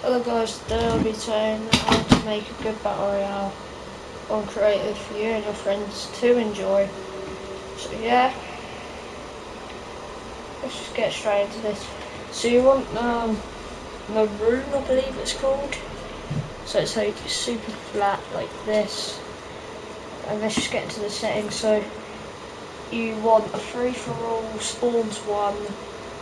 Hello guys, today I'll be saying how to make a good battle royale on creative for you and your friends to enjoy. So yeah, let's just get straight into this. So you want maroon, I believe it's called. So it's like super flat like this. And let's just get into the settings. So you want a free for all, spawns 1.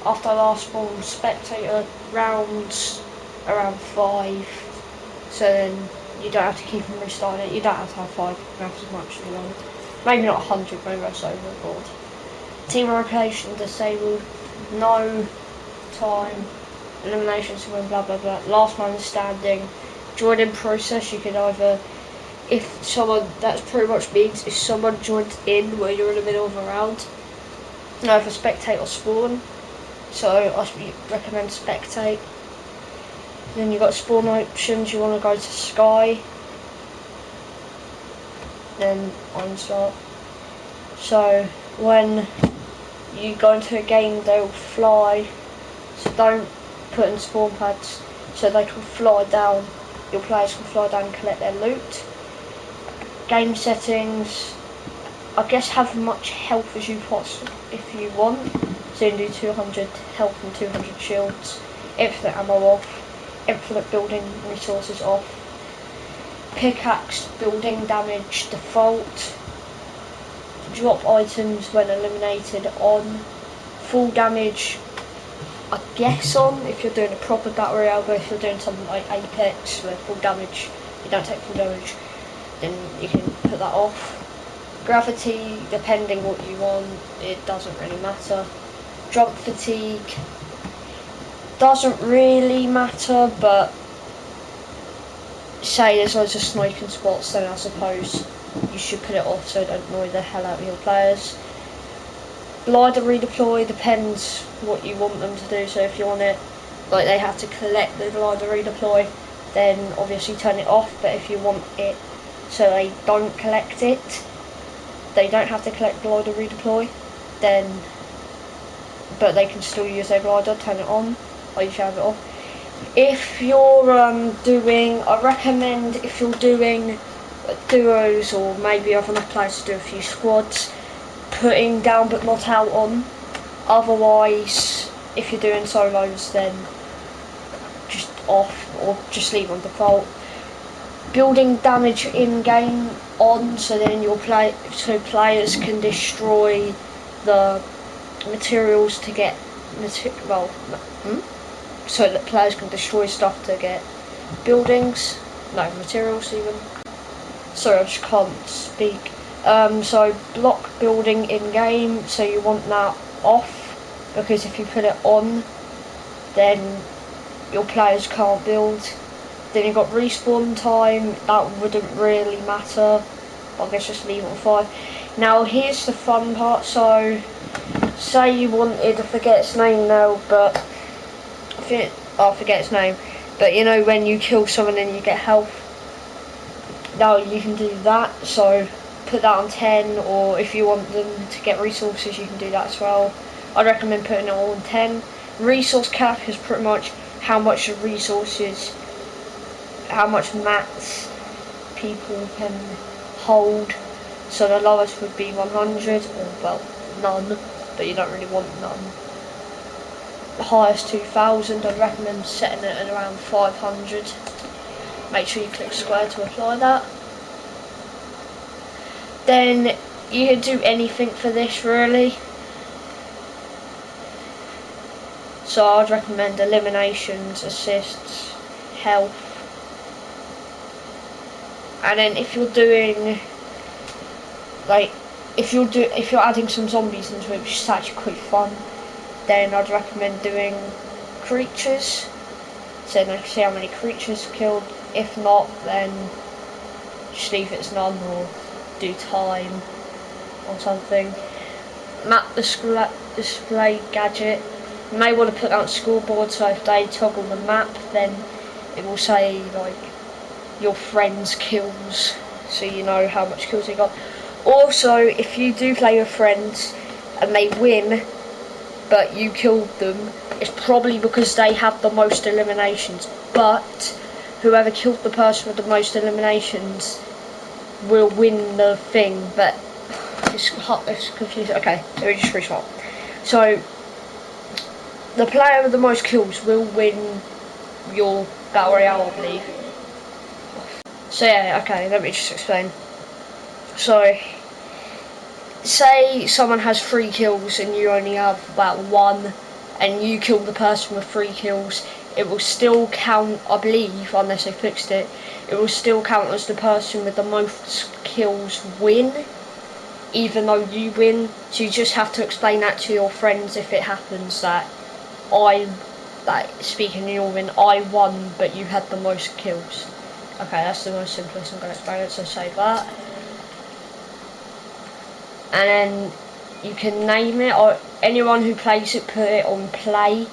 After last spawn, spectator rounds around 5. So then you don't have to keep on restarting it. You don't have to have 5 maps as much as you want. Maybe not 100, maybe that's overboard. Team rotation disabled. No time. Eliminations to win, blah blah blah. Last man standing. Joining process, you can either, if someone, that's pretty much means if someone joins in where you're in the middle of a round, either spectate or spawn. So I recommend spectate. Then you've got spawn options, you want to go to sky, then on start. So when you go into a game they'll fly, so don't put in spawn pads, so they can fly down, your players can fly down and collect their loot. Game settings, I guess have much health as you possibly if you want, so you can do 200 health and 200 shields, infinite ammo off, infinite building resources off, pickaxe building damage default, drop items when eliminated on, full damage I guess on if you're doing a proper battle royale, but if you're doing something like Apex where full damage, you don't take full damage, then you can put that off. Gravity, depending what you want, it doesn't really matter. Drop fatigue doesn't really matter, but say there's loads of sniping spots, then I suppose you should put it off so it don't annoy the hell out of your players. Glider redeploy depends what you want them to do, so if you want it like they have to collect the glider redeploy, then obviously turn it off, but if you want it so they don't collect it, they don't have to collect glider redeploy, then but they can still use their glider, turn it on, or you should have it off. If you're doing, I recommend if you're doing duos or maybe other enough players to do a few squads, putting down but not out on. Otherwise, if you're doing solos, then just off or just leave on default. Building damage in game on, so then your players can destroy the materials to get so that players can destroy stuff to get materials even. Sorry, I just can't speak. So block building in game, so you want that off, because if you put it on, then your players can't build. Then you've got respawn time, that wouldn't really matter. I guess just leave it on 5. Now here's the fun part, so say you wanted, I forget its name now, but I forget its name, but you know when you kill someone and you get health, now you can do that, so put that on 10, or if you want them to get resources you can do that as well. I'd recommend putting it all on 10. Resource cap is pretty much how much resources, how much mats people can hold, so the lowest would be 100, or well, none, but you don't really want none. The highest 2000, I'd recommend setting it at around 500. Make sure you click square to apply that. Then you can do anything for this really. So I'd recommend eliminations, assists, health. And then if you're doing if you're adding some zombies into it, which is actually quite fun, then I'd recommend doing creatures, so then I can see how many creatures killed. If not, then just leave it as none, or do time or something. Map display gadget, you may want to put that on scoreboard, so if they toggle the map, then it will say like your friends' kills, so you know how much kills they got. Also, if you do play with friends and they win but you killed them, it's probably because they have the most eliminations. But whoever killed the person with the most eliminations will win the thing. But it's confusing. Okay, let me just restart. So the player with the most kills will win your battle royale, I believe. So yeah, okay, let me just explain. So say someone has 3 kills and you only have about 1, and you kill the person with 3 kills, it will still count, I believe, unless they fixed it, it will still count as the person with the most kills win, even though you win. So you just have to explain that to your friends if it happens that speaking in your win, I won but you had the most kills. Okay, that's the most simplest I'm going to explain it, so save that. And then you can name it, or anyone who plays it put it on play,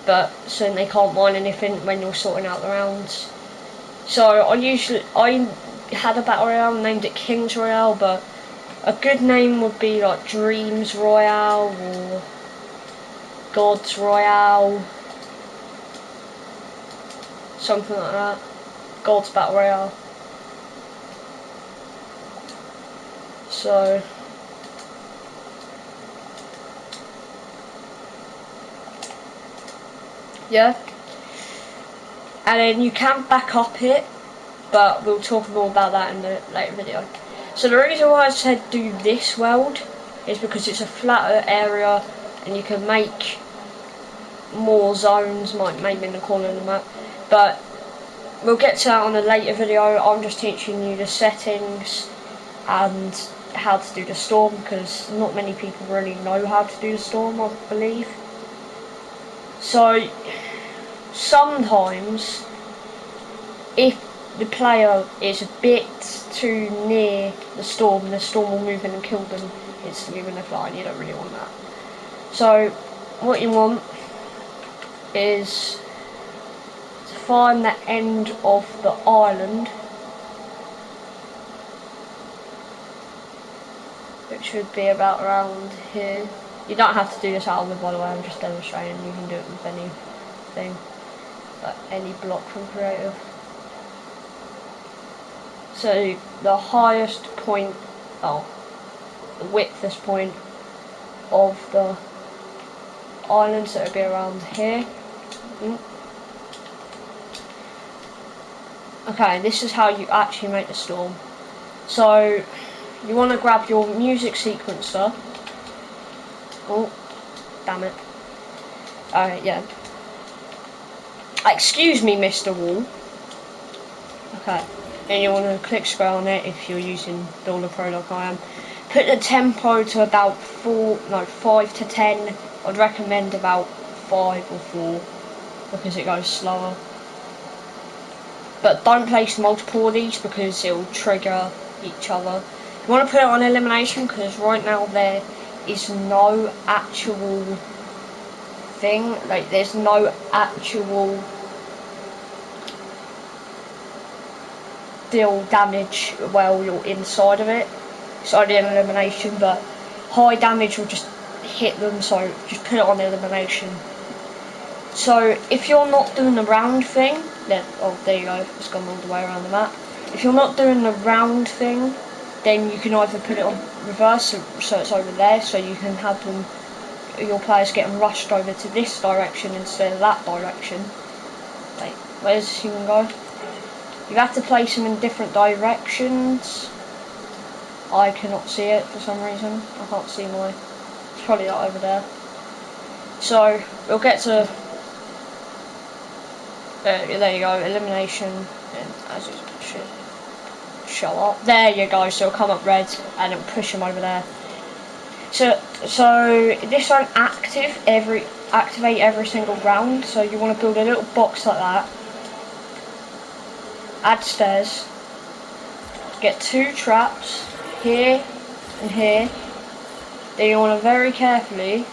but so they can't mine anything when you're sorting out the rounds. So I had a battle royale, named it King's Royale, but a good name would be like Dreams Royale or God's Royale, something like that. God's Battle Royale. So yeah, and then you can back up it, but we'll talk more about that in the later video. So the reason why I said do this world is because it's a flatter area and you can make more zones, like maybe in the corner of the map, but we'll get to that on a later video. I'm just teaching you the settings and how to do the storm, because not many people really know how to do the storm, I believe. So sometimes if the player is a bit too near the storm will move in and kill them instantly when they're flying. You don't really want that. So what you want is to find the end of the island, which would be about around here. You don't have to do this out of it, by the way, I'm just demonstrating. You can do it with anything, like any block from creative. So the highest point, the widthest point of the island, so it would be around here. Okay, this is how you actually make the storm. So you want to grab your music sequencer. Oh, damn it. Alright, yeah. Excuse me, Mr. Wall. Okay. And you want to click square on it if you're using Builder Pro like I am. Put the tempo to about 5 to 10. I'd recommend about 5 or 4 because it goes slower. But don't place multiple of these because it will trigger each other. You want to put it on elimination because right now there is no actual thing, like there's no actual deal damage while you're inside of it. It's only an elimination, but high damage will just hit them, so just put it on elimination. So if you're not doing the round thing, then there you go, it's gone all the way around the map. If you're not doing the round thing, then you can either put it on reverse, so it's over there, so you can have them, your players getting rushed over to this direction instead of that direction. Wait, where does this human go? You have to place them in different directions. I cannot see it for some reason. I can't see it's probably not over there. So we'll get to there you go, elimination, and as it should show up. There you go, so it'll come up red and it'll push them over there. So this won't activate every single round, so you want to build a little box like that. Add stairs. Get 2 traps here and here. Then you want to very carefully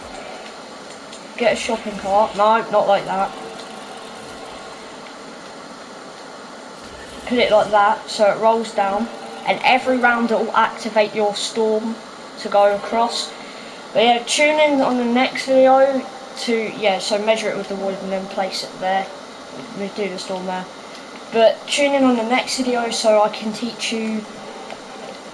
get a shopping cart. No, not like that. Put it like that so it rolls down, and every round it will activate your storm to go across. But yeah, tune in on the next video so measure it with the wood and then place it there. We do the storm there. But tune in on the next video so I can teach you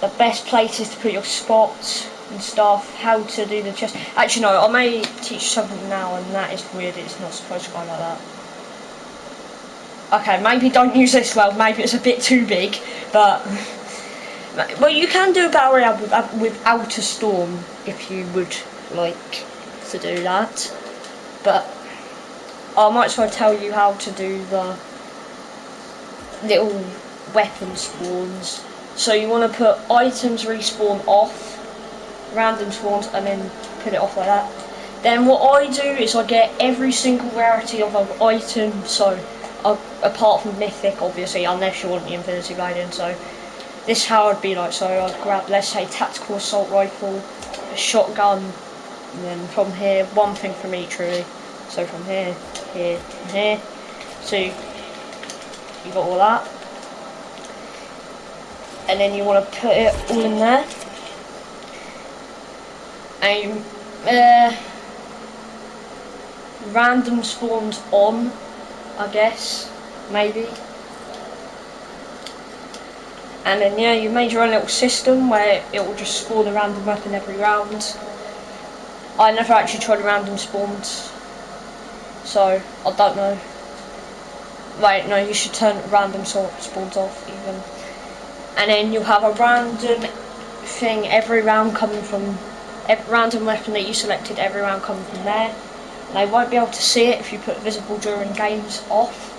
the best places to put your spots and stuff, how to do the chest. Actually no, I may teach you something now, and that is weird, it's not supposed to go like that. Okay, maybe don't use this well, maybe it's a bit too big, but well, you can do a battle royale without a storm if you would like to do that, but I might as well tell you how to do the little weapon spawns. So you want to put items respawn off, random spawns, and then put it off like that. Then what I do is I get every single rarity of an item, so apart from mythic obviously, unless you want the infinity blade in. So this is how I'd be like, so I'd grab, let's say, tactical assault rifle, a shotgun, and then from here, one thing from each really. So from here, here, and here. So you got all that. And then you want to put it all in there. And random spawns on, I guess, maybe. And then yeah, you made your own little system where it will just spawn a random weapon every round. I never actually tried random spawns, so I don't know. Wait, no, you should turn random spawns off even. And then you'll have a random thing every round coming from, random weapon that you selected every round coming from there. They won't be able to see it if you put visible during games off.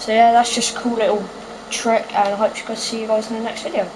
So yeah, that's just a cool little trick, and I hope to see you guys in the next video.